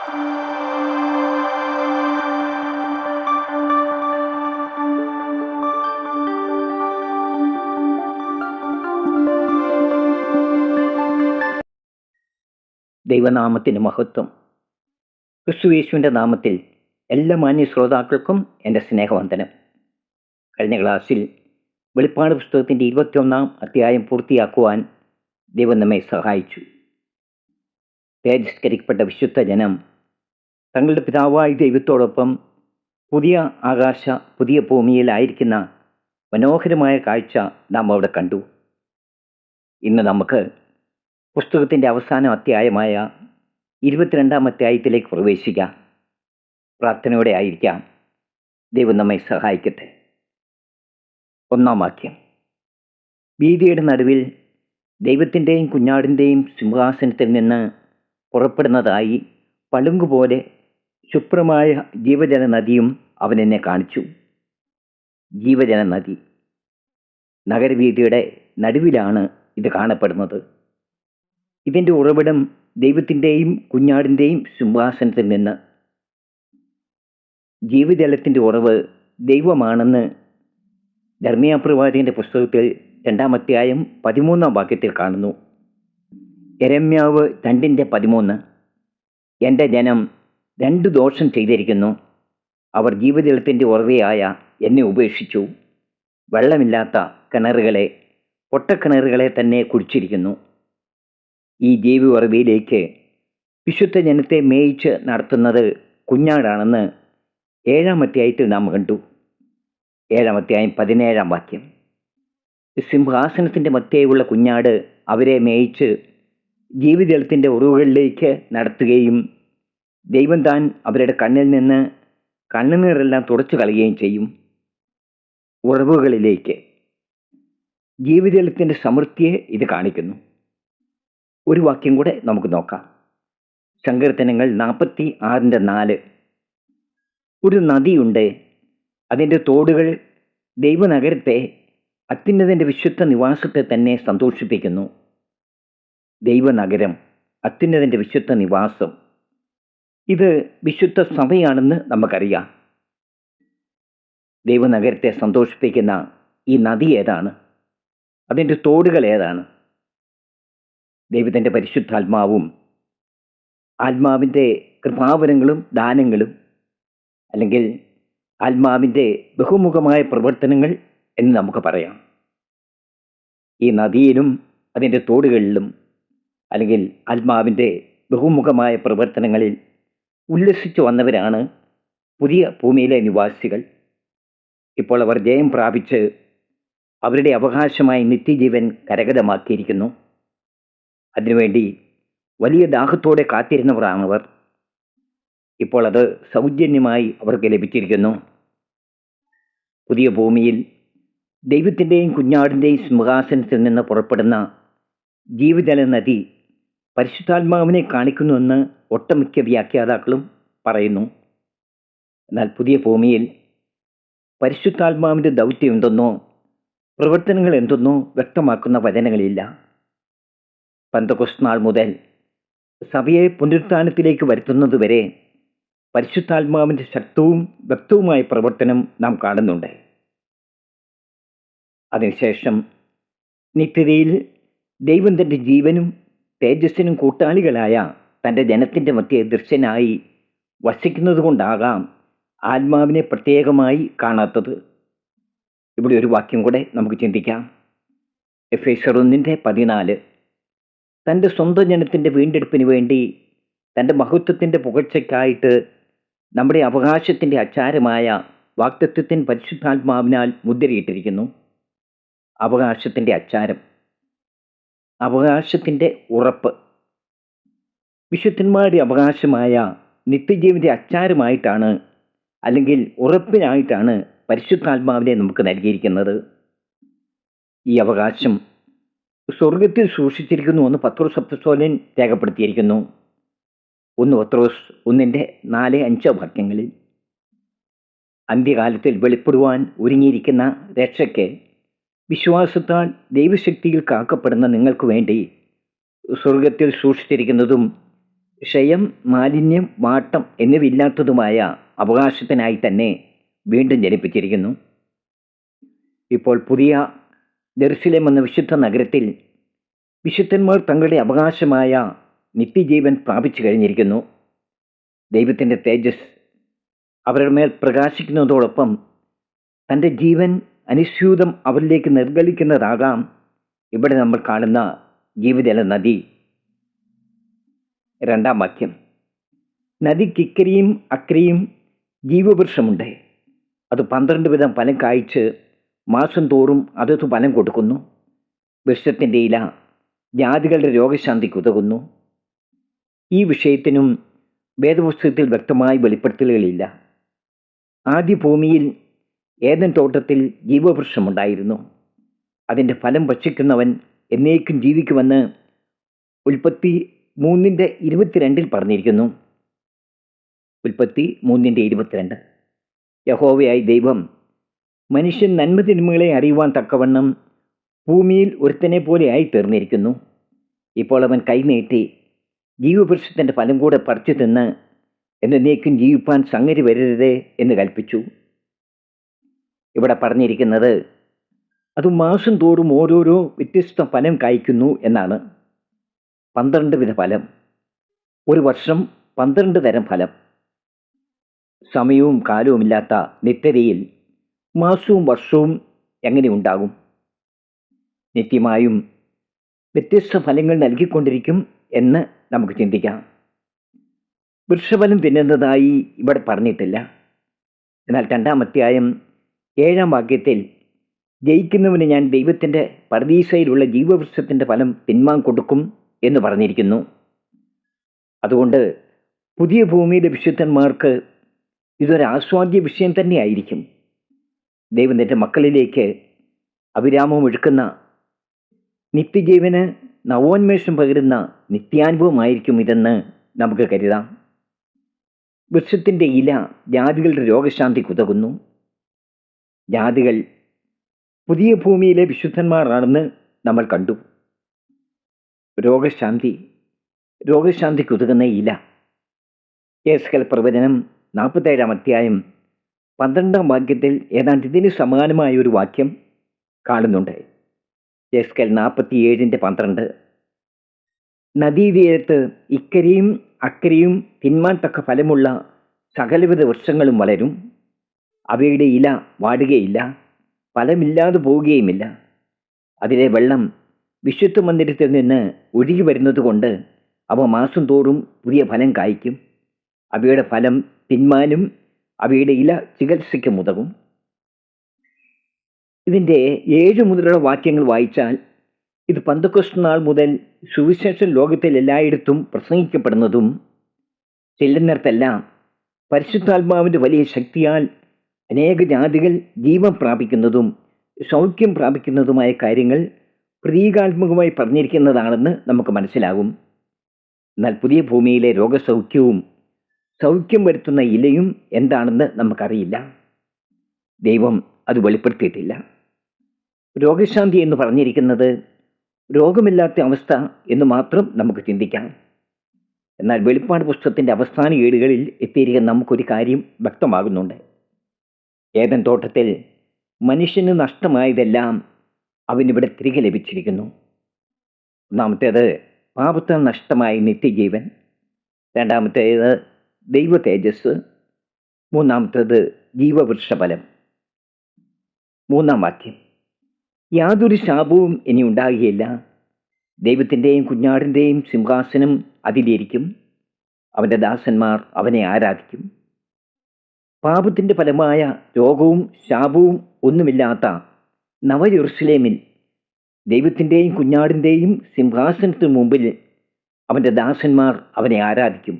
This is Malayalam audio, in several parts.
ദൈവനാമത്തിന് മഹത്വം. ക്രിസ്തുയേശുവിൻ്റെ നാമത്തിൽ എല്ലാ മാന്യ ശ്രോതാക്കൾക്കും എൻ്റെ സ്നേഹവന്ദനം. കഴിഞ്ഞ ക്ലാസ്സിൽ വെളിപ്പാട് പുസ്തകത്തിൻ്റെ 21-ാം അധ്യായം പൂർത്തിയാക്കുവാൻ ദൈവം നമ്മെ സഹായിച്ചു. തേജസ്കരിക്കപ്പെട്ട വിശുദ്ധ ജനം തങ്ങളുടെ പിതാവായ ദൈവത്തോടൊപ്പം പുതിയ ആകാശ പുതിയ ഭൂമിയിലായിരിക്കുന്ന മനോഹരമായ കാഴ്ച നാം അവിടെ കണ്ടു. ഇന്ന് നമുക്ക് പുസ്തകത്തിൻ്റെ അവസാന അധ്യായമായ 22-ാം അധ്യായത്തിലേക്ക് പ്രവേശിക്കാം. പ്രാർത്ഥനയോടെ ആയിരിക്കാം. ദൈവം നമ്മെ സഹായിക്കട്ടെ. 1-ാം വാക്യം. വീതിയുടെ നടുവിൽ ദൈവത്തിൻ്റെയും കുഞ്ഞാടിൻ്റെയും സിംഹാസനത്തിൽ നിന്ന് പുറപ്പെടുന്നതായി പളുങ്കുപോലെ ശുഭ്രമായ ജീവജല നദിയും അവൻ എന്നെ കാണിച്ചു. ജീവജല നദി നഗരവീതിയുടെ നടുവിലാണ് ഇത് കാണപ്പെടുന്നത്. ഇതിൻ്റെ ഉറവിടം ദൈവത്തിൻ്റെയും കുഞ്ഞാടിൻ്റെയും സിംഹാസനത്തിൽ നിന്ന്. ജീവജലത്തിൻ്റെ ഉറവ് ദൈവമാണെന്ന് യിരെമ്യാ പ്രവാചകന്റെ പുസ്തകത്തിൽ 2-ാം അധ്യായം 13-ാം വാക്യത്തിൽ കാണുന്നു. യിരെമ്യാവ് 2:13. എൻ്റെ ജനം 2 ദോഷം ചെയ്തിരിക്കുന്നു. അവർ ജീവജലത്തിൻ്റെ ഉറവയായ എന്നെ ഉപേക്ഷിച്ചു. വെള്ളമില്ലാത്ത കിണറുകളെ, പൊട്ടക്കിണറുകളെ തന്നെ കുടിച്ചിരിക്കുന്നു. ഈ ജീവി ഉറവയിലേക്ക് വിശുദ്ധ ജനത്തെ മേയിച്ച് നടത്തുന്നത് കുഞ്ഞാടാണെന്ന് 7-ാം അധ്യായത്തിൽ നാം കണ്ടു. 7-ാം അധ്യായം 17-ാം വാക്യം. സിംഹാസനത്തിൻ്റെ മധ്യേയുള്ള കുഞ്ഞാട് അവരെ മേയിച്ച് ജീവജലത്തിൻ്റെ ഉറവുകളിലേക്ക് നടത്തുകയും ദൈവം താൻ അവരുടെ കണ്ണിൽ നിന്ന് കണ്ണുനീരെല്ലാം തുടച്ചു കളയുകയും ചെയ്യും. ഉറവുകളിലേക്ക് ജീവജലത്തിൻ്റെ സമൃദ്ധിയെ ഇത് കാണിക്കുന്നു. ഒരു വാക്യം കൂടെ നമുക്ക് നോക്കാം. സങ്കീർത്തനങ്ങൾ 46:4. ഒരു നദിയുണ്ട്, അതിൻ്റെ തോടുകൾ ദൈവനഗരത്തെ, അത്യുന്നതൻ്റെ വിശുദ്ധ നിവാസത്തെ തന്നെ സന്തോഷിപ്പിക്കുന്നു. ദൈവനഗരം, അത്യുന്നതൻ്റെ വിശുദ്ധ നിവാസം, ഇത് വിശുദ്ധ സഭയാണെന്ന് നമുക്കറിയാം. ദൈവനഗരത്തെ സന്തോഷിപ്പിക്കുന്ന ഈ നദി ഏതാണ്? അതിൻ്റെ തോടുകൾ ഏതാണ്? ദൈവത്തിൻ്റെ പരിശുദ്ധാത്മാവും ആത്മാവിൻ്റെ കൃപാവരങ്ങളും ദാനങ്ങളും, അല്ലെങ്കിൽ ആത്മാവിൻ്റെ ബഹുമുഖമായ പ്രവർത്തനങ്ങൾ എന്ന് നമുക്ക് പറയാം. ഈ നദിയിലും അതിൻ്റെ തോടുകളിലും, അല്ലെങ്കിൽ ആത്മാവിൻ്റെ ബഹുമുഖമായ പ്രവർത്തനങ്ങളിൽ ഉല്ലസിച്ചു വന്നവരാണ് പുതിയ ഭൂമിയിലെ നിവാസികൾ. ഇപ്പോൾ അവർ ജയം പ്രാപിച്ച് അവരുടെ അവകാശമായി നിത്യജീവൻ കരഗതമാക്കിയിരിക്കുന്നു. അതിനുവേണ്ടി വലിയ ദാഹത്തോടെ കാത്തിരുന്നവരാണവർ. ഇപ്പോൾ അത് സൗജന്യമായി അവർക്ക് ലഭിച്ചിരിക്കുന്നു. പുതിയ ഭൂമിയിൽ ദൈവത്തിൻ്റെയും കുഞ്ഞാടിൻ്റെയും സിംഹാസനത്തിൽ നിന്ന് പുറപ്പെടുന്ന ജീവജല നദി പരിശുദ്ധാത്മാവിനെ കാണിക്കുന്നുവെന്ന് ഒട്ടുമിക്ക വ്യാഖ്യാതാക്കളും പറയുന്നു. എന്നാൽ പുതിയ ഭൂമിയിൽ പരിശുദ്ധാത്മാവിൻ്റെ ദൗത്യം എന്തെന്നോ പ്രവർത്തനങ്ങൾ എന്തെന്നോ വ്യക്തമാക്കുന്ന വചനങ്ങളില്ല. പെന്തക്കോസ്ത് നാൾ മുതൽ സഭയെ പുനരുത്ഥാനത്തിലേക്ക് വരുത്തുന്നതുവരെ പരിശുദ്ധാത്മാവിൻ്റെ ശക്തവും വ്യക്തവുമായ പ്രവർത്തനം നാം കാണുന്നുണ്ട്. അതിനുശേഷം നിത്യതയിൽ ദൈവം തൻ്റെ ജീവനും തേജസ്സിനും കൂട്ടാളികളായ തൻ്റെ ജനത്തിൻ്റെ മധ്യേ ദൃശ്യനായി വസിക്കുന്നത് കൊണ്ടാകാം ആത്മാവിനെ പ്രത്യേകമായി കാണാത്തത്. ഇവിടെ ഒരു വാക്യം കൂടെ നമുക്ക് ചിന്തിക്കാം. എഫേസ്യർ 1:14. തൻ്റെ സ്വന്തം ജനത്തിൻ്റെ വീണ്ടെടുപ്പിന് വേണ്ടി തൻ്റെ മഹത്വത്തിൻ്റെ പുകഴ്ചയ്ക്കായിട്ട് നമ്മുടെ അവകാശത്തിൻ്റെ അച്ചാരമായ വാഗ്ദത്തത്തിൻ പരിശുദ്ധാത്മാവിനാൽ മുദ്രയിട്ടിരിക്കുന്നു. അവകാശത്തിൻ്റെ അച്ചാരം, അവകാശത്തിൻ്റെ ഉറപ്പ്, വിശുദ്ധന്മാരുടെ അവകാശമായ നിത്യജീവന്റെ അച്ചാരമായിട്ടാണ്, അല്ലെങ്കിൽ ഉറപ്പിനായിട്ടാണ് പരിശുദ്ധാത്മാവിനെ നമുക്ക് നൽകിയിരിക്കുന്നത്. ഈ അവകാശം സ്വർഗത്തിൽ സൂക്ഷിച്ചിരിക്കുന്നുവെന്ന് പത്രോസ് അപ്പോസ്തലൻ രേഖപ്പെടുത്തിയിരിക്കുന്നു. 1 പത്രോസ് 1:4-5 വാക്യങ്ങളിൽ. അന്ത്യകാലത്തിൽ വെളിപ്പെടുവാൻ ഒരുങ്ങിയിരിക്കുന്ന രക്ഷയ്ക്ക് വിശ്വാസത്താൽ ദൈവശക്തിയിൽ കാക്കപ്പെടുന്ന നിങ്ങൾക്ക് വേണ്ടി സ്വർഗത്തിൽ സൂക്ഷിച്ചിരിക്കുന്നതും ക്ഷയം, മാലിന്യം, വാട്ടം എന്നിവയില്ലാത്തതുമായ അവകാശത്തിനായി തന്നെ വീണ്ടും ജനിപ്പിച്ചിരിക്കുന്നു. ഇപ്പോൾ പുതിയ ജെറുസലേം എന്ന വിശുദ്ധ നഗരത്തിൽ വിശുദ്ധന്മാർ തങ്ങളുടെ അവകാശമായ നിത്യജീവൻ പ്രാപിച്ചു കഴിഞ്ഞിരിക്കുന്നു. ദൈവത്തിൻ്റെ തേജസ് അവരുടെ മേൽ പ്രകാശിക്കുന്നതോടൊപ്പം തൻ്റെ ജീവൻ അനുസ്യൂതം അവരിലേക്ക് നിർഗളിക്കുന്നതാകാം ഇവിടെ നമ്മൾ കാണുന്ന ജീവജല നദി. 2-ാം വാക്യം, നദിക്ക് ഇക്കരെയും അക്കരെയും ജീവവൃക്ഷമുണ്ട്. അത് 12 വിധം ഫലം കായ്ച്ച് മാസം തോറും അതത് ഫലം കൊടുക്കുന്നു. വൃക്ഷത്തിൻ്റെ ഇല ജാതികളുടെ രോഗശാന്തിക്ക് ഉതകുന്നു. ഈ വിഷയത്തിനും വേദപുസ്തകത്തിൽ വ്യക്തമായി വെളിപ്പെടുത്തലുകളില്ല. ആദ്യ ഭൂമിയിൽ ഏദൻ തോട്ടത്തിൽ ജീവവൃക്ഷമുണ്ടായിരുന്നു. അതിൻ്റെ ഫലം ഭക്ഷിക്കുന്നവൻ എന്നേക്കും ജീവിക്കുമെന്ന് ഉൽപ്പത്തി 3:22 പറഞ്ഞിരിക്കുന്നു. ഉൽപ്പത്തി 3:22. യഹോവയായ ദൈവം മനുഷ്യൻ നന്മതിന്മകളെ അറിയുവാൻ തക്കവണ്ണം ഭൂമിയിൽ ഒരുത്തനെ പോലെ ആയി തീർന്നിരിക്കുന്നു. ഇപ്പോൾ അവൻ കൈനീട്ടി ജീവവൃക്ഷത്തിൻ്റെ ഫലം കൂടെ പറിച്ചു തിന്ന് എന്നേക്കും ജീവിപ്പാൻ സംഗതി വരരുതേ എന്ന് കൽപ്പിച്ചു. ഇവിടെ പറഞ്ഞിരിക്കുന്നത് അത് മാസം തോറും ഓരോരോ വ്യത്യസ്ത ഫലം കായ്ക്കുന്നു എന്നാണ്. 12 വിധ ഫലം, ഒരു വർഷം 12 തരം ഫലം. സമയവും കാലവുമില്ലാത്ത നിത്യതയിൽ മാസവും വർഷവും എങ്ങനെ ഉണ്ടാകും? നിത്യമായും വ്യത്യസ്ത ഫലങ്ങൾ നൽകിക്കൊണ്ടിരിക്കും എന്ന് നമുക്ക് ചിന്തിക്കാം. വൃക്ഷഫലം തിന്നുന്നതായി ഇവിടെ പറഞ്ഞിട്ടില്ല. എന്നാൽ 2-ാം അധ്യായം 7-ാം വാക്യത്തിൽ ജയിക്കുന്നവന് ഞാൻ ദൈവത്തിൻ്റെ പരദീസയിലുള്ള ജീവവൃക്ഷത്തിൻ്റെ ഫലം തിന്മാൻ കൊടുക്കും എന്ന് പറഞ്ഞിരിക്കുന്നു. അതുകൊണ്ട് പുതിയ ഭൂമിയിലെ വിശുദ്ധന്മാർക്ക് ഇതൊരു ആസ്വാദ്യ വിഷയം തന്നെയായിരിക്കും. ദൈവം തൻ്റെ മക്കളിലേക്ക് അവിരാമം ഒഴുക്കുന്ന നിത്യജീവന് നവോന്മേഷം പകരുന്ന നിത്യാനുഭവമായിരിക്കും ഇതെന്ന് നമുക്ക് കരുതാം. വൃക്ഷത്തിൻ്റെ ഇല ജാതികളുടെ രോഗശാന്തിക്ക് ഉതകുന്നു. ജാതികൾ പുതിയ ഭൂമിയിലെ വിശുദ്ധന്മാരാണെന്ന് നമ്മൾ കണ്ടു. രോഗശാന്തിക്ക് ഉതകുന്ന ഇല. യെഹെസ്കേൽ പ്രവചനം 47-ാം അധ്യായം 12-ാം വാക്യത്തിൽ ഏതാണ്ട് ഇതിന് സമാനമായ ഒരു വാക്യം കാണുന്നുണ്ട്. യെഹെസ്കേൽ 47:12. നദീതീരത്ത് ഇക്കരെയും അക്കരെയും തിന്മാൻ തക്ക ഫലമുള്ള സകലവിധ വൃക്ഷങ്ങളും വളരും. അവയുടെ ഇല വാടുകയില്ല, ഫലമില്ലാതെ പോവുകയുമില്ല. അതിലെ വെള്ളം വിശുദ്ധ മന്ദിരത്തിൽ നിന്ന് ഒഴുകി വരുന്നത് കൊണ്ട് അവ മാസം തോറും പുതിയ ഫലം കായ്ക്കും. അവയുടെ ഫലം തിന്മാനും അവയുടെ ഇല ചികിത്സയ്ക്കും ഉതകും. ഇതിൻ്റെ 7 മുതലുള്ള വാക്യങ്ങൾ വായിച്ചാൽ ഇത് പെന്തക്കോസ്ത് നാൾ മുതൽ സുവിശേഷം ലോകത്തിൽ എല്ലായിടത്തും പ്രസംഗിക്കപ്പെടുന്നതും ചെല്ലുന്നിടത്തെല്ലാം പരിശുദ്ധാത്മാവിൻ്റെ വലിയ ശക്തിയാൽ അനേക ജാതികൾ ജീവൻ പ്രാപിക്കുന്നതും സൗഖ്യം പ്രാപിക്കുന്നതുമായ കാര്യങ്ങൾ പ്രതീകാത്മകമായി പറഞ്ഞിരിക്കുന്നതാണെന്ന് നമുക്ക് മനസ്സിലാകും. എന്നാൽ പുതിയ ഭൂമിയിലെ രോഗസൗഖ്യവും സൗഖ്യം വരുത്തുന്ന ഇലയും എന്താണെന്ന് നമുക്കറിയില്ല. ദൈവം അത് വെളിപ്പെടുത്തിയിട്ടില്ല. രോഗശാന്തി എന്ന് പറഞ്ഞിരിക്കുന്നത് രോഗമില്ലാത്ത അവസ്ഥ എന്ന് മാത്രം നമുക്ക് ചിന്തിക്കാം. എന്നാൽ വെളിപ്പാട് പുസ്തകത്തിൻ്റെ അവസാന ഏടുകളിൽ എത്തിയിരിക്കുന്ന നമുക്കൊരു കാര്യം വ്യക്തമാകുന്നുണ്ട്. ഏദൻ തോട്ടത്തിൽ മനുഷ്യന് നഷ്ടമായതെല്ലാം അവനിവിടെ തിരികെ ലഭിച്ചിരിക്കുന്നു. ഒന്നാമത്തേത് പാപത്താൽ നഷ്ടമായ നിത്യജീവൻ, രണ്ടാമത്തേത് ദൈവ തേജസ്, മൂന്നാമത്തേത് ജീവവൃക്ഷഫലം. 3-ാം വാക്യം, യാതൊരു ശാപവും ഇനി ഉണ്ടാകുകയില്ല. ദൈവത്തിൻ്റെയും കുഞ്ഞാടിൻ്റെയും സിംഹാസനം അതിലിരിക്കും. അവൻ്റെ ദാസന്മാർ അവനെ ആരാധിക്കും. പാപത്തിൻ്റെ ഫലമായ രോഗവും ശാപവും ഒന്നുമില്ലാത്ത നവയെരുശലേമിൽ ദൈവത്തിൻ്റെയും കുഞ്ഞാടിൻ്റെയും സിംഹാസനത്തിന് മുമ്പിൽ അവൻ്റെ ദാസന്മാർ അവനെ ആരാധിക്കും.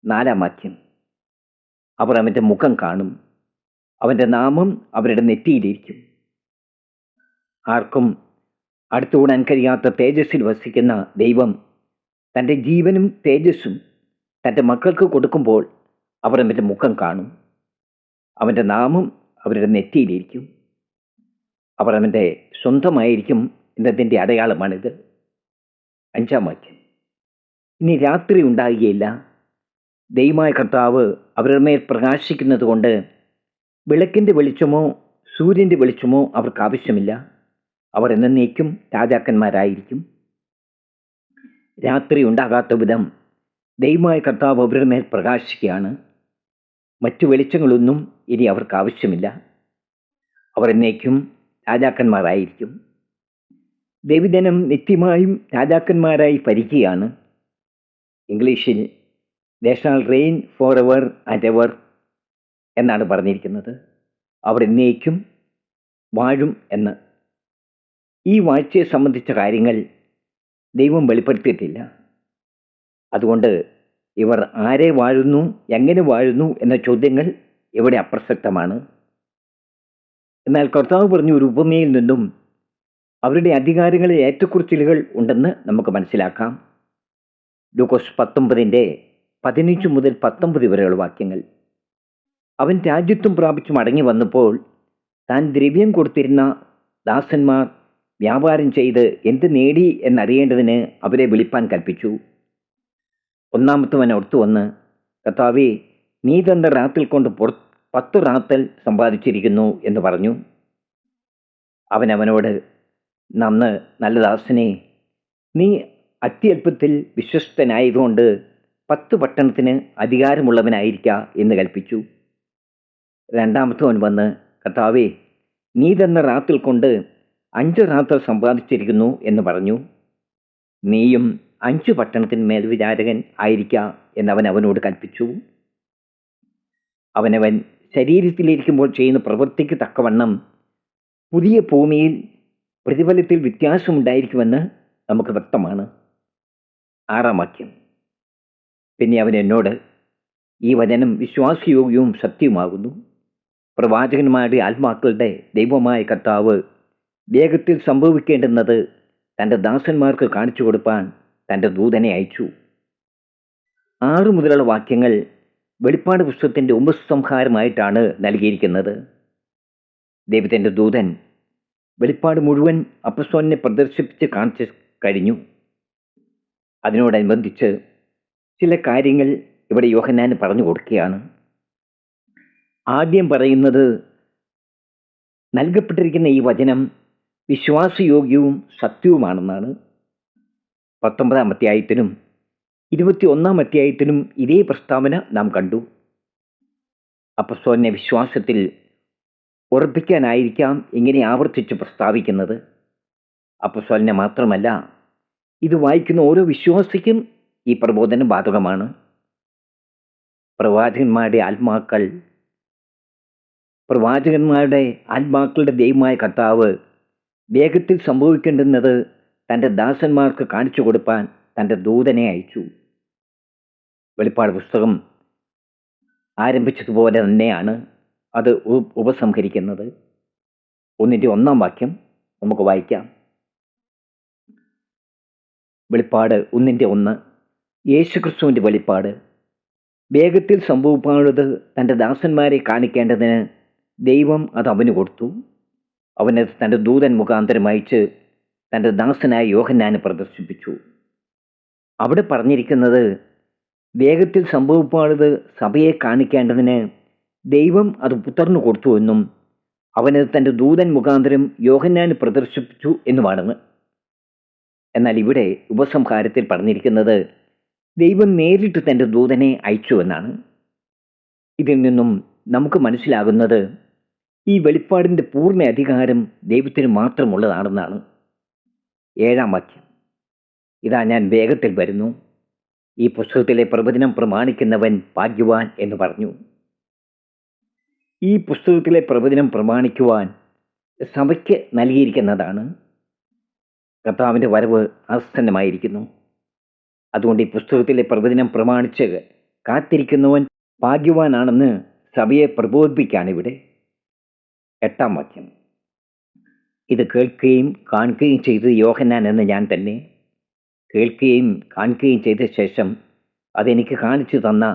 4-ാം വാക്യം, അവർ അവൻ്റെ മുഖം കാണും. അവൻ്റെ നാമം അവരുടെ നെറ്റിയിലിരിക്കും. ആർക്കും അടുത്തുകൂടാൻ കഴിയാത്ത തേജസ്സിൽ വസിക്കുന്ന ദൈവം തൻ്റെ ജീവനും തേജസ്സും തൻ്റെ മക്കൾക്ക് കൊടുക്കുമ്പോൾ അവർ അവൻ്റെ മുഖം കാണും. അവൻ്റെ നാമം അവരുടെ നെറ്റിയിലിരിക്കും. അവർ അവൻ്റെ സ്വന്തമായിരിക്കും എന്നതിൻ്റെ അടയാളമാണിത്. 5-ാം വാക്യം, ഇനി രാത്രി ഉണ്ടാകുകയില്ല. ദൈവമായ കർത്താവ് അവരുടെ മേൽ പ്രകാശിക്കുന്നത് കൊണ്ട് വിളക്കിൻ്റെ വെളിച്ചമോ സൂര്യൻ്റെ വെളിച്ചമോ അവർക്ക് ആവശ്യമില്ല. അവർ എന്നേക്കും രാജാക്കന്മാരായിരിക്കും. രാത്രി ഉണ്ടാകാത്ത വിധം ദൈവമായ കർത്താവ് അവരുടെ മേൽ പ്രകാശിക്കുകയാണ്. മറ്റു വെളിച്ചങ്ങളൊന്നും ഇനി അവർക്ക് ആവശ്യമില്ല. അവർ എന്നേക്കും രാജാക്കന്മാരായിരിക്കും. ദൈവജനം നിത്യമായും രാജാക്കന്മാരായി ഭരിക്കുകയാണ്. ഇംഗ്ലീഷിൽ they shall rain for ever and ever എന്നാണ് പറഞ്ഞിരിക്കുന്നത്. അവർ എന്നേക്കും വാഴും എന്ന്. ഈ വാഴ്ചയെ സംബന്ധിച്ച കാര്യങ്ങൾ ദൈവം വെളിപ്പെടുത്തിയിട്ടില്ല. അതുകൊണ്ട് ഇവർ ആരെ വാഴുന്നു, എങ്ങനെ വാഴുന്നു എന്ന ചോദ്യങ്ങൾ ഇവിടെ അപ്രസക്തമാണ്. എന്നാൽ കർത്താവ് പറഞ്ഞ ഒരു ഉപമയിൽ നിന്നും അവരുടെ അധികാരങ്ങളിൽ ഏറ്റക്കുറിച്ചിലുകൾ ഉണ്ടെന്ന് നമുക്ക് മനസ്സിലാക്കാം. ലൂക്കോസ് 19:15 മുതൽ 19 വരെയുള്ള വാക്യങ്ങൾ. അവൻ രാജ്യത്വം പ്രാപിച്ചു മടങ്ങി വന്നപ്പോൾ താൻ ദ്രവ്യം കൊടുത്തിരുന്ന ദാസന്മാർ വ്യാപാരം ചെയ്ത് എന്ത് നേടി എന്നറിയേണ്ടതിന് അവരെ വിളിപ്പാൻ കൽപ്പിച്ചു. ഒന്നാമത്തവൻ അടുത്തു വന്ന്, കർത്താവേ, നീ തന്ന റാത്തിൽ കൊണ്ട് 10 റാത്തൽ സമ്പാദിച്ചിരിക്കുന്നു എന്ന് പറഞ്ഞു. അവനവനോട്, നന്ന് നല്ല ദാസനെ, നീ അത്യല്പത്തിൽ വിശ്വസ്തനായതുകൊണ്ട് 10 പട്ടണത്തിന് അധികാരമുള്ളവനായിരിക്ക എന്ന് കൽപ്പിച്ചു. രണ്ടാമത്തവൻ വന്ന്, കർത്താവേ, നീ തന്ന റാത്തിൽ കൊണ്ട് 5 റാത്തൽ സമ്പാദിച്ചിരിക്കുന്നു എന്ന് പറഞ്ഞു. നീയും 5 പട്ടണത്തിന് മേൽവിചാരകൻ ആയിരിക്ക എന്നവൻ അവനോട് കൽപ്പിച്ചു. അവനവൻ ശരീരത്തിലിരിക്കുമ്പോൾ ചെയ്യുന്ന പ്രവൃത്തിക്ക് തക്കവണ്ണം പുതിയ ഭൂമിയിൽ പ്രതിഫലത്തിൽ വ്യത്യാസമുണ്ടായിരിക്കുമെന്ന് നമുക്ക് വ്യക്തമാണ്. 6-ാം വാക്യം. പിന്നെ അവൻ എന്നോട്, ഈ വചനം വിശ്വാസയോഗ്യവും സത്യവുമാകുന്നു. പ്രവാചകന്മാരുടെ ആത്മാക്കളുടെ ദൈവമായ കർത്താവ് വേഗത്തിൽ സംഭവിക്കേണ്ടുന്നത് തൻ്റെ ദാസന്മാർക്ക് കാണിച്ചു കൊടുപ്പാൻ തൻ്റെ ദൂതനെ അയച്ചു. 6 മുതലുള്ള വാക്യങ്ങൾ വെളിപ്പാട് പുസ്തകത്തിൻ്റെ ഉപസംഹാരമായിട്ടാണ് നൽകിയിരിക്കുന്നത്. ദൈവത്തിൻ്റെ ദൂതൻ വെളിപ്പാട് മുഴുവൻ അപ്പസ്തോലനെ പ്രദർശിപ്പിച്ച് കാണിച്ചു കഴിഞ്ഞു. അതിനോടനുബന്ധിച്ച് ചില കാര്യങ്ങൾ ഇവിടെ യോഹന്നാന് പറഞ്ഞു കൊടുക്കുകയാണ്. ആദ്യം പറയുന്നത്, നൽകപ്പെട്ടിരിക്കുന്ന ഈ വചനം വിശ്വാസയോഗ്യവും സത്യവുമാണെന്നാണ്. 19-ാം അധ്യായത്തിനും 21-ാം അധ്യായത്തിനും ഇതേ പ്രസ്താവന നാം കണ്ടു. അപ്പസ്തോലനെ വിശ്വാസത്തിൽ ഉറപ്പിക്കാനായിരിക്കാം ഇങ്ങനെ ആവർത്തിച്ച് പ്രസ്താവിക്കുന്നത്. അപ്പസ്തോലനെ മാത്രമല്ല, ഇത് വായിക്കുന്ന ഓരോ വിശ്വാസിക്കും ഈ പ്രബോധനം ബാധകമാണ്. പ്രവാചകന്മാരുടെ ആത്മാക്കളുടെ ദൈവമായ കർത്താവ് വേഗത്തിൽ സംഭവിക്കേണ്ടുന്നത് തൻ്റെ ദാസന്മാർക്ക് കാണിച്ചു കൊടുപ്പാൻ തൻ്റെ ദൂതനെ അയച്ചു. വെളിപ്പാട് പുസ്തകം ആരംഭിച്ചതുപോലെ തന്നെയാണ് അത് ഉപസംഹരിക്കുന്നത്. 1-ാം വാക്യം നമുക്ക് വായിക്കാം. വെളിപ്പാട് 1:1. യേശുക്രിസ്തുവിൻ്റെ വെളിപ്പാട്. വേഗത്തിൽ സംഭവിക്കാനുള്ളത് തൻ്റെ ദാസന്മാരെ കാണിക്കേണ്ടതിന് ദൈവം അത് അവന് കൊടുത്തു. അവനത് തൻ്റെ ദൂതൻ മുഖാന്തരം അയച്ച് തൻ്റെ ദാസനായ യോഹന്നാന് പ്രദർശിപ്പിച്ചു. അവിടെ പറഞ്ഞിരിക്കുന്നത് വേഗത്തിൽ സംഭവിക്കാനുള്ളത് സഭയെ കാണിക്കേണ്ടതിന് ദൈവം അത് പുത്രന് കൊടുത്തു എന്നും അവനത് തൻ്റെ ദൂതൻ മുഖാന്തരം യോഹന്നാന് പ്രദർശിപ്പിച്ചു എന്നുമാണ്. എന്നാൽ ഇവിടെ ഉപസംഹാരത്തിൽ പറഞ്ഞിരിക്കുന്നത് ദൈവം നേരിട്ട് തൻ്റെ ദൂതനെ അയച്ചു എന്നാണ്. ഇതിൽ നിന്നും നമുക്ക് മനസ്സിലാകുന്നത് ഈ വെളിപ്പാടിൻ്റെ പൂർണ്ണ അധികാരം ദൈവത്തിന് മാത്രമുള്ളതാണെന്നാണ്. 7-ാം വാക്യം. ഇതാ ഞാൻ വേഗത്തിൽ വരുന്നു, ഈ പുസ്തകത്തിലെ പ്രവചനം പ്രമാണിക്കുന്നവൻ ഭാഗ്യവാൻ എന്ന് പറഞ്ഞു. ഈ പുസ്തകത്തിലെ പ്രവചനം പ്രമാണിക്കുവാൻ സഭയ്ക്ക് നൽകിയിരിക്കുന്നതാണ്. കർത്താവിൻ്റെ വരവ് ആസന്നമായിരിക്കുന്നു. അതുകൊണ്ട് ഈ പുസ്തകത്തിലെ പ്രവചനം പ്രമാണിച്ച് കാത്തിരിക്കുന്നവൻ ഭാഗ്യവാനാണെന്ന് സഭയെ പ്രബോധിപ്പിക്കാനിവിടെ. 8-ാം വാക്യം. ഇത് കേൾക്കുകയും കാണുകയും ചെയ്തത് യോഹന്നാൻ എന്ന ഞാൻ തന്നെ. കേൾക്കുകയും കാണുകയും ചെയ്ത ശേഷം അതെനിക്ക് കാണിച്ചു തന്ന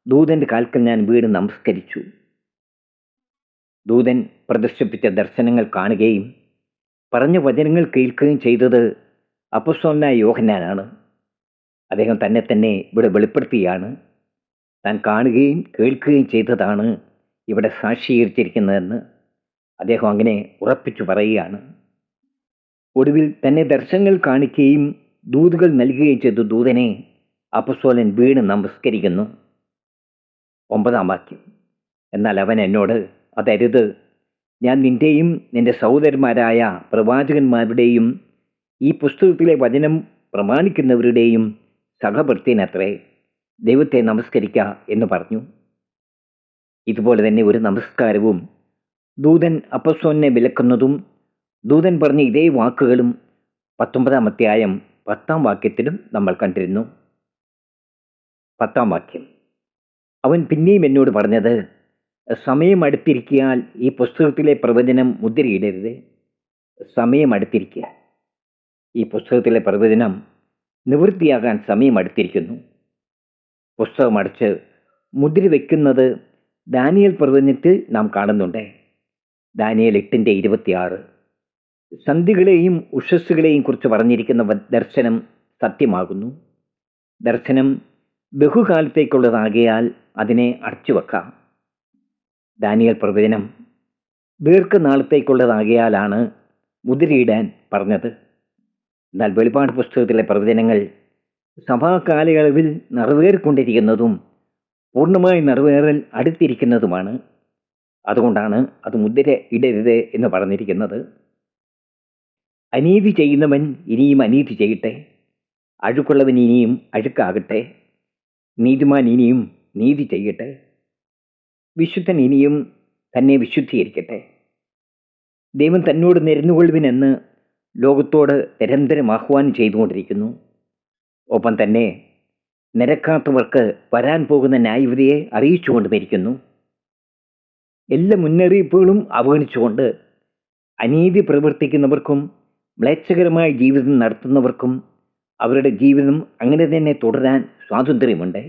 ദൂതൻ്റെ കാൽക്കൽ ഞാൻ വീട് നമസ്കരിച്ചു. ദൂതൻ പ്രദർശിപ്പിച്ച ദർശനങ്ങൾ കാണുകയും പറഞ്ഞ വചനങ്ങൾ കേൾക്കുകയും ചെയ്തത് അപ്പോസ്തലനായ യോഹന്നാനാണ്. അദ്ദേഹം തന്നെ ഇവിടെ വെളിപ്പെടുത്തുകയാണ്. താൻ കാണുകയും കേൾക്കുകയും ചെയ്തതാണ് ഇവിടെ സാക്ഷീകരിച്ചിരിക്കുന്നതെന്ന് അദ്ദേഹം അങ്ങനെ ഉറപ്പിച്ചു പറയുകയാണ്. ഒടുവിൽ തന്നെ ദർശനങ്ങൾ കാണിക്കുകയും ദൂതുകൾ നൽകുകയും ചെയ്ത ദൂതനെ അപ്പസ്തോലൻ വീണ് നമസ്കരിക്കുന്നു. 9-ാം വാക്യം. എന്നാൽ അവൻ എന്നോട്, അതരുത്, ഞാൻ നിന്റെയും നിന്റെ സഹോദരന്മാരായ പ്രവാചകന്മാരുടെയും ഈ പുസ്തകത്തിലെ വചനം പ്രമാണിക്കുന്നവരുടെയും സഹഭൃത്യനത്രേ, ദൈവത്തെ നമസ്കരിക്ക എന്ന് പറഞ്ഞു. ഇതുപോലെ തന്നെ ഒരു നമസ്കാരവും ദൂതൻ അപ്പസ്തോലനെ വിലക്കുന്നതും ദൂതൻ പറഞ്ഞ ഇതേ വാക്കുകളും 19-ാം അധ്യായം 10-ാം വാക്യത്തിലും നമ്മൾ കണ്ടിരുന്നു. 10-ാം വാക്യം. അവൻ പിന്നെയും എന്നോട് പറഞ്ഞത്, സമയം അടുത്തിരിക്കിയാൽ ഈ പുസ്തകത്തിലെ പ്രവചനം മുദ്രയിടരുത്. സമയം അടുത്തിരിക്കുക. ഈ പുസ്തകത്തിലെ പ്രവചനം നിവൃത്തിയാകാൻ സമയം അടുത്തിരിക്കുന്നു. പുസ്തകം അടച്ച് മുദ്ര വയ്ക്കുന്നത് ദാനിയേൽ പ്രവചനത്തിൽ നാം കാണുന്നുണ്ട്. ദാനിയേൽ 8:26. സന്ധികളെയും ഉഷസ്സുകളെയും കുറിച്ച് പറഞ്ഞിരിക്കുന്ന ദർശനം സത്യമാകുന്നു. ദർശനം ബഹുകാലത്തേക്കുള്ളതാകിയാൽ അതിനെ അടച്ചുവെക്കാം. ദാനിയേൽ പ്രവചനം ദീർഘനാളത്തേക്കുള്ളതാകിയാലാണ് മുദ്രയിടാൻ പറഞ്ഞത്. എന്നാൽ വെളിപ്പാട് പുസ്തകത്തിലെ പ്രവചനങ്ങൾ സഭാകാലയളവിൽ നിറവേറിക്കൊണ്ടിരിക്കുന്നതും പൂർണ്ണമായി നിറവേറൽ അടുത്തിരിക്കുന്നതുമാണ്. അതുകൊണ്ടാണ് അത് മുദ്ര ഇടരുത് എന്ന് പറഞ്ഞിരിക്കുന്നത്. അനീതി ചെയ്യുന്നവൻ ഇനിയും അനീതി ചെയ്യട്ടെ, അഴുക്കുള്ളവൻ ഇനിയും അഴുക്കാകട്ടെ, നീതിമാൻ ഇനിയും നീതി ചെയ്യട്ടെ, വിശുദ്ധൻ ഇനിയും തന്നെ വിശുദ്ധീകരിക്കട്ടെ. ദൈവം തന്നോട് നിരന്നുകൊള്ളുവിനെന്ന് ലോകത്തോട് നിരന്തരം ആഹ്വാനം ചെയ്തുകൊണ്ടിരിക്കുന്നു. ഒപ്പം തന്നെ നിരക്കാത്തവർക്ക് വരാൻ പോകുന്ന ന്യായവിധിയെ അറിയിച്ചുകൊണ്ട് മരിക്കുന്നു. എല്ലാ മുന്നറിയിപ്പുകളും അവഗണിച്ചുകൊണ്ട് അനീതി പ്രവർത്തിക്കുന്നവർക്കും മ്ലേച്ഛകരമായ ജീവിതം നടത്തുന്നവർക്കും അവരുടെ ജീവിതം അങ്ങനെ തന്നെ തുടരാൻ സ്വാതന്ത്ര്യമുണ്ട്.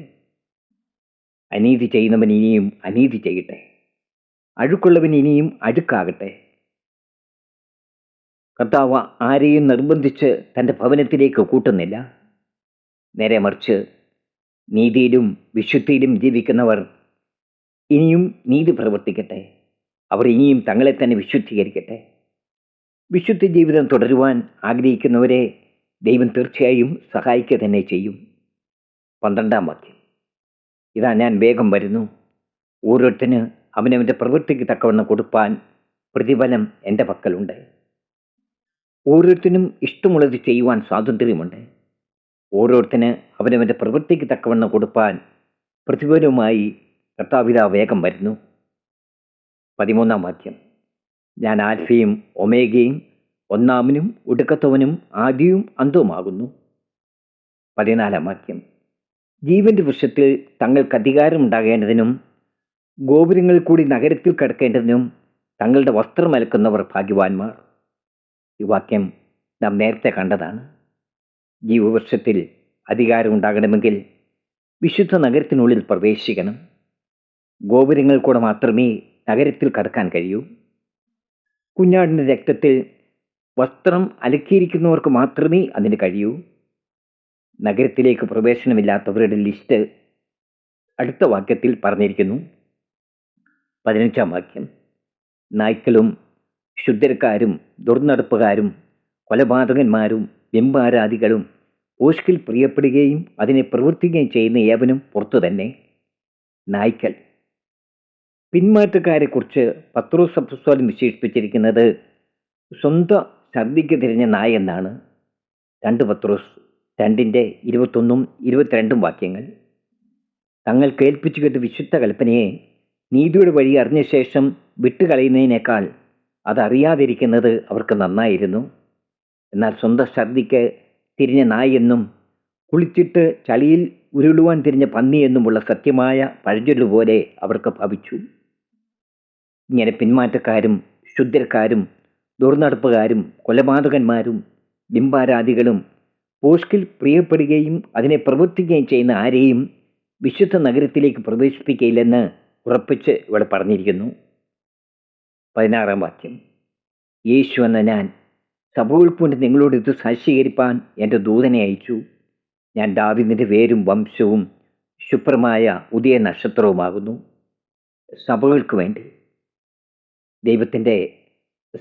അനീതി ചെയ്യുന്നവൻ ഇനിയും അനീതി ചെയ്യട്ടെ, അഴുക്കുള്ളവൻ ഇനിയും അഴുക്കാകട്ടെ. കർത്താവ് ആരെയും നിർബന്ധിച്ച് തൻ്റെ ഭവനത്തിലേക്ക് കൂട്ടുന്നില്ല. നേരെ മറിച്ച് നീതിയിലും വിശുദ്ധിയിലും ജീവിക്കുന്നവർ ഇനിയും നീതി പ്രവർത്തിക്കട്ടെ. അവർ ഇനിയും തങ്ങളെ തന്നെ വിശുദ്ധീകരിക്കട്ടെ. വിശുദ്ധ ജീവിതം തുടരുവാൻ ആഗ്രഹിക്കുന്നവരെ ദൈവം തീർച്ചയായും സഹായിക്കുക തന്നെ ചെയ്യും. 12-ാം വാക്യം. ഇതാ ഞാൻ വേഗം വരുന്നു, ഓരോരുത്തന് അവനവൻ്റെ പ്രവൃത്തിക്ക് തക്കവണ്ണം കൊടുപ്പാൻ പ്രതിഫലം എൻ്റെ പക്കലുണ്ട്. ഓരോരുത്തരും ഇഷ്ടമുള്ളത് ചെയ്യുവാൻ സ്വാതന്ത്ര്യമുണ്ട്. ഓരോരുത്തന് അവനവൻ്റെ പ്രവൃത്തിക്ക് തക്കവണ്ണം കൊടുപ്പാൻ പ്രതിഫലവുമായി കർത്താവിതാ വേഗം വരുന്നു. 13-ാം വാക്യം. ഞാൻ ആൽഫയും ഒമേഗയും, ഒന്നാമനും ഒടുക്കത്തവനും ആദിയും അന്തവുമാകുന്നു. 14-ാം വാക്യം. ജീവന്റെ വൃക്ഷത്തിൽ തങ്ങൾക്ക് അധികാരം ഉണ്ടാകേണ്ടതിനും ഗോപുരങ്ങളിൽ കൂടി നഗരത്തിൽ കടക്കേണ്ടതിനും തങ്ങളുടെ വസ്ത്രം അലക്കുന്നവർ ഭാഗ്യവാന്മാർ. ഈ വാക്യം നാം നേരത്തെ കണ്ടതാണ്. ജീവവൃക്ഷത്തിൽ അധികാരം ഉണ്ടാകണമെങ്കിൽ വിശുദ്ധ നഗരത്തിനുള്ളിൽ പ്രവേശിക്കണം. ഗോപുരങ്ങൾ കൂടെ മാത്രമേ നഗരത്തിൽ കടക്കാൻ കഴിയൂ. കുഞ്ഞാടിൻ്റെ രക്തത്തിൽ വസ്ത്രം അലക്കിയിരിക്കുന്നവർക്ക് മാത്രമേ അതിന് കഴിയൂ. നഗരത്തിലേക്ക് പ്രവേശനമില്ലാത്തവരുടെ ലിസ്റ്റ് അടുത്ത വാക്യത്തിൽ പറഞ്ഞിരിക്കുന്നു. 15-ാം വാക്യം. നായ്ക്കളും ക്ഷുദ്രക്കാരും ദുർനടപ്പുകാരും കൊലപാതകന്മാരും ബിംബാരാധികളും ഓഷ്കിൽ പ്രിയപ്പെടുകയും അതിനെ പ്രവർത്തിക്കുകയും ചെയ്യുന്ന ഏവനും പുറത്തു തന്നെ. നായ്ക്കൾ. പിന്മാറ്റക്കാരെക്കുറിച്ച് പത്രോസ് അപ്പോസ്തലൻ വിശേഷിപ്പിച്ചിരിക്കുന്നത് സ്വന്തം ഛർദ്ദിക്ക് തിരിഞ്ഞ നായ എന്നാണ്. 2 പത്രോസ് 2:21-22 വാക്യങ്ങൾ. തങ്ങൾ കേൾപ്പിച്ചു കേട്ട് വിശുദ്ധ കൽപ്പനയെ നീതിയുടെ വഴി അറിഞ്ഞ ശേഷം വിട്ടുകളയുന്നതിനേക്കാൾ അതറിയാതിരിക്കുന്നത് അവർക്ക് നന്നായിരുന്നു. എന്നാൽ സ്വന്തം ഛർദ്ദിക്ക് തിരിഞ്ഞ നായെന്നും കുളിച്ചിട്ട് ചളിയിൽ ഉരുളുവാൻ തിരിഞ്ഞ പന്നിയെന്നുമുള്ള സത്യമായ പഴഞ്ചൊല്ലുപോലെ അവർക്ക് ഭവിച്ചു. ഇങ്ങനെ പിന്മാറ്റക്കാരും ക്ഷുദ്രക്കാരും ദുർനടപ്പുകാരും കൊലപാതകന്മാരും ബിംബാരാധികളും പോഷ്കിൽ പ്രിയപ്പെടുകയും അതിനെ പ്രവർത്തിക്കുകയും ചെയ്യുന്ന ആരെയും വിശുദ്ധ നഗരത്തിലേക്ക് പ്രവേശിപ്പിക്കയില്ലെന്ന് ഉറപ്പിച്ച് ഇവിടെ പറഞ്ഞിരിക്കുന്നു. 16-ാം വാക്യം. യേശു എന്ന ഞാൻ സഭകൾക്ക് വേണ്ടി നിങ്ങളോട് ഇത് സാക്ഷീകരിപ്പാൻ എൻ്റെ ദൂതനെ അയച്ചു. ഞാൻ ദാവീദിന്റെ വേരും വംശവും ശുഭ്രമായ ഉദയ നക്ഷത്രവുമാകുന്നു. സഭകൾക്ക് വേണ്ടി ദൈവത്തിൻ്റെ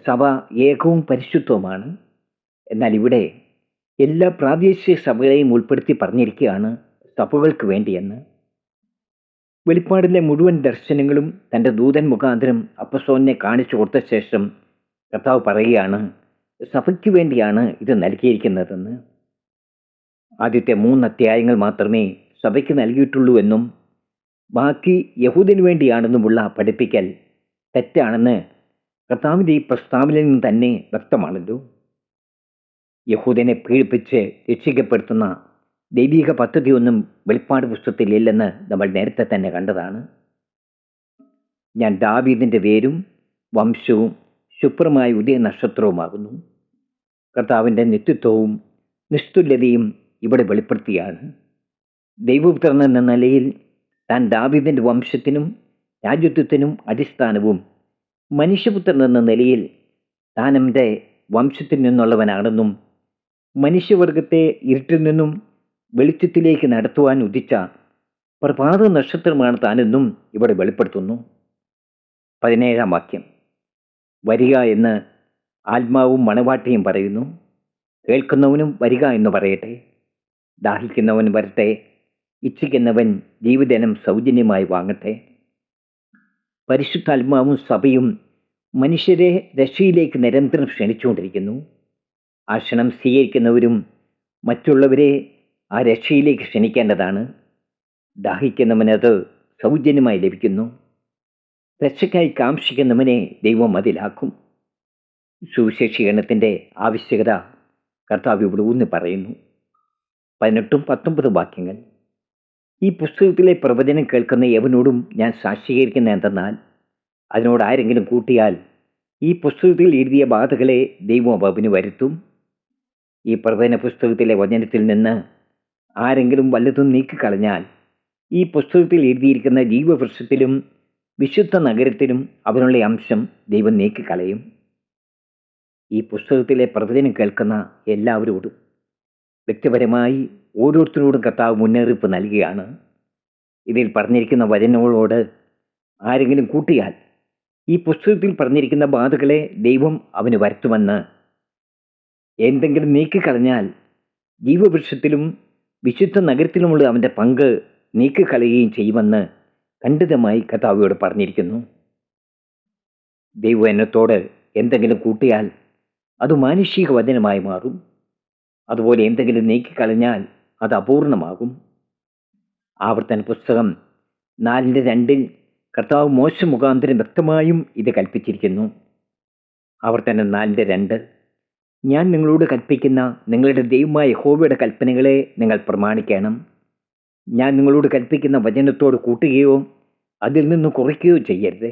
സഭ ഏകവും പരിശുദ്ധവുമാണ്. എന്നാൽ ഇവിടെ എല്ലാ പ്രാദേശിക സഭകളെയും ഉൾപ്പെടുത്തി പറഞ്ഞിരിക്കുകയാണ് സഭകൾക്ക് വേണ്ടിയെന്ന്. വെളിപ്പാടിലെ മുഴുവൻ ദർശനങ്ങളും തൻ്റെ ദൂതൻ മുഖാന്തരം അപ്പസ്തോലനെ കാണിച്ചു കൊടുത്ത ശേഷം കർത്താവ് പറയുകയാണ് സഭയ്ക്ക് വേണ്ടിയാണ് ഇത് നൽകിയിരിക്കുന്നതെന്ന്. ആദ്യത്തെ 3 അധ്യായങ്ങൾ മാത്രമേ സഭയ്ക്ക് നൽകിയിട്ടുള്ളൂ എന്നും ബാക്കി യഹൂദന് വേണ്ടിയാണെന്നുമുള്ള പഠിപ്പിക്കൽ തെറ്റാണെന്ന് കർത്താവിൻ്റെ ഈ പ്രസ്താവനയിൽ നിന്ന് തന്നെ വ്യക്തമാണല്ലോ. യഹൂദനെ പീഡിപ്പിച്ച് രക്ഷിക്കപ്പെടുത്തുന്ന ദൈവിക പദ്ധതിയൊന്നും വെളിപ്പാട് പുസ്തകത്തിൽ ഇല്ലെന്ന് നമ്മൾ നേരത്തെ തന്നെ കണ്ടതാണ്. ഞാൻ ദാവീദിന്റെ വേരും വംശവും ശുഭ്രമായ ഉദയ നക്ഷത്രവുമാകുന്നു. കർത്താവിൻ്റെ നിത്യത്വവും നിസ്തുല്യതയും ഇവിടെ വെളിപ്പെടുത്തിയാണ്. ദൈവപുത്രൻ എന്ന നിലയിൽ താൻ ദാവീദിന്റെ വംശത്തിനും രാജ്യത്വത്തിനും അടിസ്ഥാനവും, മനുഷ്യപുത്രൻ എന്ന നിലയിൽ താൻ എൻ്റെ വംശത്തിൽ നിന്നുള്ളവനാണെന്നും മനുഷ്യവർഗത്തെ ഇരുട്ടിൽ നിന്നും വെളിച്ചത്തിലേക്ക് നടത്തുവാൻ ഉദിച്ച പ്രഭാത നക്ഷത്രമാണ് താനെന്നും ഇവിടെ വെളിപ്പെടുത്തുന്നു. 17-ാം വാക്യം, വരിക എന്ന് ആത്മാവും മണവാട്ടിയും പറയുന്നു. കേൾക്കുന്നവനും വരിക എന്ന് പറയട്ടെ. ദാഹിക്കുന്നവൻ വരട്ടെ, ഇച്ഛിക്കുന്നവൻ ജീവിതനം സൗജന്യമായി വാങ്ങട്ടെ. പരിശുദ്ധാത്മാവും സഭയും മനുഷ്യരെ രക്ഷയിലേക്ക് നിരന്തരം ക്ഷണിച്ചുകൊണ്ടിരിക്കുന്നു. ആ ക്ഷണം സ്വീകരിക്കുന്നവരും മറ്റുള്ളവരെ ആ രക്ഷയിലേക്ക് ക്ഷണിക്കേണ്ടതാണ്. ദാഹിക്കുന്നവനത് സൗജന്യമായി ലഭിക്കുന്നു. രക്ഷയ്ക്കായി കാംക്ഷിക്കുന്നവനെ ദൈവം അതിലാക്കും. സുവിശേഷീകരണത്തിൻ്റെ ആവശ്യകത കർത്താവ് ഇവിടെ ഊന്നി പറയുന്നു. 18-19 വാക്യങ്ങൾ. ഈ പുസ്തകത്തിലെ പ്രവചനം കേൾക്കുന്ന എവനോടും ഞാൻ സാക്ഷീകരിക്കുന്ന എന്തെന്നാൽ, അതിനോട് ആരെങ്കിലും കൂട്ടിയാൽ ഈ പുസ്തകത്തിൽ എഴുതിയ ബാധകളെ ദൈവം അവന് വരുത്തും. ഈ പ്രവചന പുസ്തകത്തിലെ വചനത്തിൽ നിന്ന് ആരെങ്കിലും വല്ലതും നീക്കിക്കളഞ്ഞാൽ ഈ പുസ്തകത്തിൽ എഴുതിയിരിക്കുന്ന ജീവവൃക്ഷത്തിലും വിശുദ്ധ നഗരത്തിലും അവനുള്ള അംശം ദൈവം നീക്കിക്കളയും. ഈ പുസ്തകത്തിലെ പ്രവചനം കേൾക്കുന്ന എല്ലാവരോടും വ്യക്തിപരമായി ഓരോരുത്തരോടും കർത്താവ് മുന്നറിയിപ്പ് നൽകുകയാണ്. ഇതിൽ പറഞ്ഞിരിക്കുന്ന വചനങ്ങളോട് ആരെങ്കിലും കൂട്ടിയാൽ ഈ പുസ്തകത്തിൽ പറഞ്ഞിരിക്കുന്ന ബാധകളെ ദൈവം അവന് വരുത്തുമെന്ന്, എന്തെങ്കിലും നീക്കിക്കളഞ്ഞാൽ ജീവവൃക്ഷത്തിലും വിശുദ്ധ നഗരത്തിലുമുള്ള അവൻ്റെ പങ്ക് നീക്കിക്കളയുകയും ചെയ്യുമെന്ന് ഖണ്ഡിതമായി കർത്താവിനോട് പറഞ്ഞിരിക്കുന്നു. ദൈവം എന്നത്തോട് എന്തെങ്കിലും കൂട്ടിയാൽ അത് മാനുഷിക വചനമായി മാറും. അതുപോലെ എന്തെങ്കിലും നീക്കിക്കളഞ്ഞാൽ അത് അപൂർണമാകും. ആവർത്തന പുസ്തകം 4:2 കർത്താവ് മോശ മുഖാന്തരം വ്യക്തമായും ഇത് കൽപ്പിച്ചിരിക്കുന്നു. ആവർത്തനം 4:2, ഞാൻ നിങ്ങളോട് കൽപ്പിക്കുന്ന നിങ്ങളുടെ ദൈവമായ യഹോവയുടെ കൽപ്പനകളെ നിങ്ങൾ പ്രമാണിക്കണം. ഞാൻ നിങ്ങളോട് കൽപ്പിക്കുന്ന വചനത്തോട് കൂട്ടുകയോ അതിൽ നിന്ന് കുറയ്ക്കുകയോ ചെയ്യരുത്.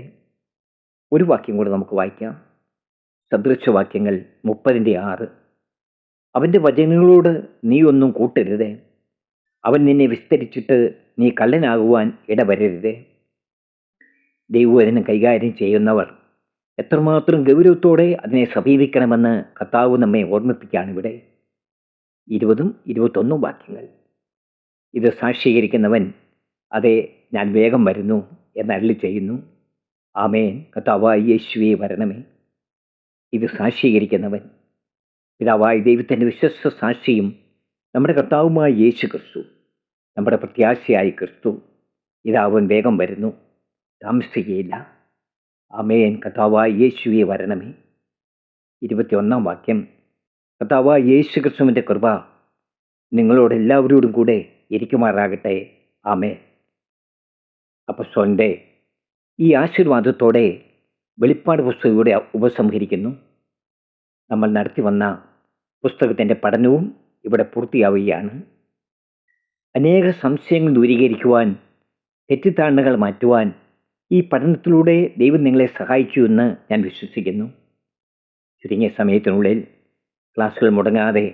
ഒരു വാക്യം കൂടെ നമുക്ക് വായിക്കാം. സദൃശവാക്യങ്ങൾ 30:6. അവൻ്റെ വചനങ്ങളോട് നീ ഒന്നും കൂട്ടരുത്. അവൻ നിന്നെ വിസ്തരിച്ചിട്ട് നീ കള്ളനാകുവാൻ ഇടവരരുത്. ദൈവവചനം കൈകാര്യം ചെയ്യുന്നവർ എത്രമാത്രം ഗൗരവത്തോടെ അതിനെ സമീപിക്കണമെന്ന് കർത്താവ് നമ്മെ ഓർമ്മിപ്പിക്കുകയാണ് ഇവിടെ. 20-21 വാക്യങ്ങൾ. ഇത് സാക്ഷീകരിക്കുന്നവൻ അതെ, ഞാൻ വേഗം വരുന്നു എന്നരുളി ചെയ്യുന്നു. ആമേൻ. കർത്താവായ യേശുവേ വരണമേ. ഇത് സാക്ഷീകരിക്കുന്നവൻ പിതാവായ ദൈവത്തിൻ്റെ വിശ്വസ്ത സാക്ഷിയും നമ്മുടെ കർത്താവുമായ യേശു ക്രിസ്തു, നമ്മുടെ പ്രത്യാശയായ ക്രിസ്തു, ഇതാവൻ വേഗം വരുന്നു, താമസിക്കുകയില്ല. ആമേൻ. കർത്താവായ യേശുവേ വരണമേ. 21 വാക്യം. കർത്താവായ യേശു ക്രിസ്തുവിൻ്റെ കൃപ നിങ്ങളോട് എല്ലാവരോടും കൂടെ ഇരിക്കുമാറാകട്ടെ. ആമേൻ. അപ്പസ്തോലന്റെ ഈ ആശീർവാദത്തോടെ വെളിപ്പാട് പുസ്തകം ഇവിടെ ഉപസംഹരിക്കുന്നു. നമ്മൾ നടത്തി വന്ന പുസ്തകത്തിൻ്റെ പഠനവും ഇവിടെ പൂർത്തിയാവുകയാണ്. അനേക സംശയങ്ങൾ ദൂരീകരിക്കുവാൻ, തെറ്റിദ്ധാരണകൾ മാറ്റുവാൻ ഈ പഠനത്തിലൂടെ ദൈവം നിങ്ങളെ സഹായിച്ചു എന്ന് ഞാൻ വിശ്വസിക്കുന്നു. ചുരുങ്ങിയ സമയത്തിനുള്ളിൽ ക്ലാസ്സുകൾ മുടങ്ങാതെ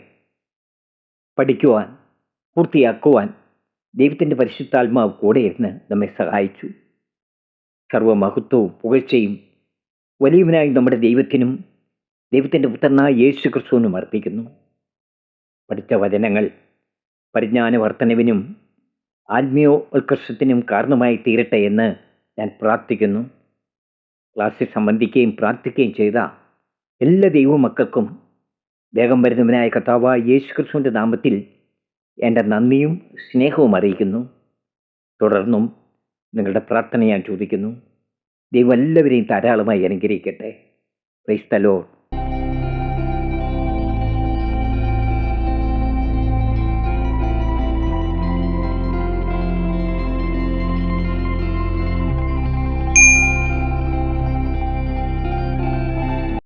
പഠിക്കുവാൻ, പൂർത്തിയാക്കുവാൻ ദൈവത്തിൻ്റെ പരിശുദ്ധാത്മാവ് കൂടെ ഇരുന്ന് നമ്മെ സഹായിച്ചു. സർവ്വമഹത്വവും പുകഴ്ചയും വലിയവനായി നമ്മുടെ ദൈവത്തിനും ദൈവത്തിൻ്റെ പുത്രനായ യേശു ക്രിസ്തുവിനും അർപ്പിക്കുന്നു. പഠിച്ച വചനങ്ങൾ പരിജ്ഞാന വർധനവിനും ആത്മീയോത്കർഷത്തിനും കാരണമായി തീരട്ടെ എന്ന് ഞാൻ പ്രാർത്ഥിക്കുന്നു. ക്ലാസ്സിൽ സംബന്ധിക്കുകയും പ്രാർത്ഥിക്കുകയും ചെയ്ത എല്ലാ ദൈവമക്കൾക്കും വേഗം വരുന്നവനായ കർത്താവായ യേശു ക്രിസ്തുവിൻ്റെ നാമത്തിൽ എൻ്റെ നന്ദിയും സ്നേഹവും അറിയിക്കുന്നു. തുടർന്നും നിങ്ങളുടെ പ്രാർത്ഥന ഞാൻ ചോദിക്കുന്നു. ദൈവം എല്ലാവരെയും ധാരാളമായി അനുഗ്രഹിക്കട്ടെ. Praise the Lord.